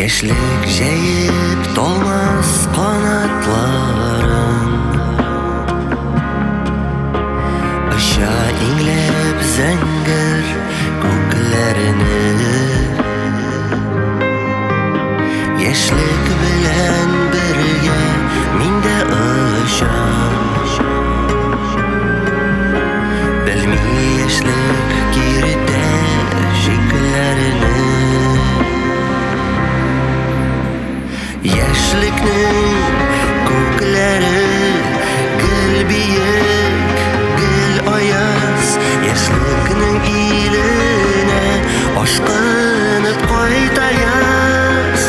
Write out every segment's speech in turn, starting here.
Яшьлек җәеп толмас канатларын, Оча иңләп зәңгәр күкләрне. Яшьлек белән бергә мин дә очам, Белми яшьлек киредә шикләрне. Яшьлекнең күкләре гел биек, гел аяз, Яшьлекнең иленә ашкынып кайта яз.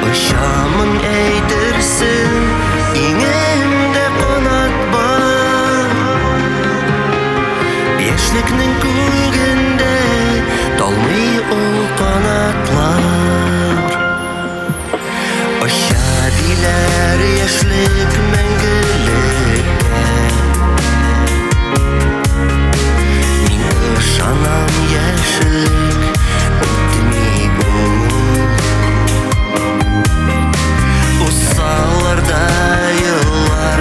Очамын әйтерсең, иңемдә канат бар, Яшьлекнең күгендә талмый ул канатлар. Оча диләр яшьлек мәңгелеккә, Мин ышанам яшьлек үтми ул. Усалларда еллар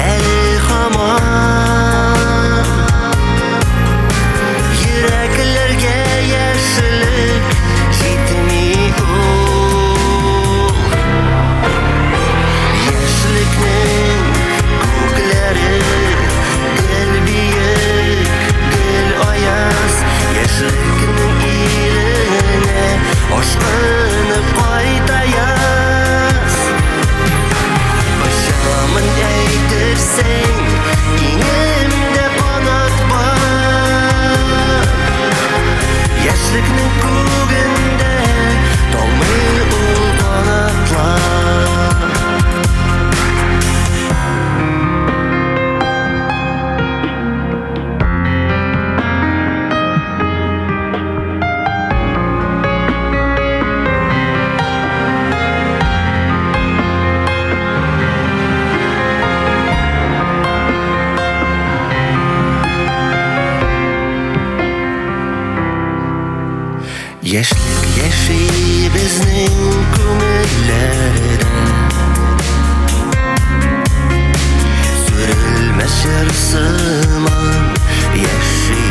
әле һаман, Йөрәкләргә яшьлек җитми ул. Яшьлекнең күкләре гел биек, гел аяз, Яшьлекнең иленә ашкынып кайта яз. Очамын әйтерсең, иңемдә канат бар, Яшьлекнең күгендә талмый ул канатлар. Яшьлек яши безнең күңелләрдә, Сүрелмәс җыр сыман яши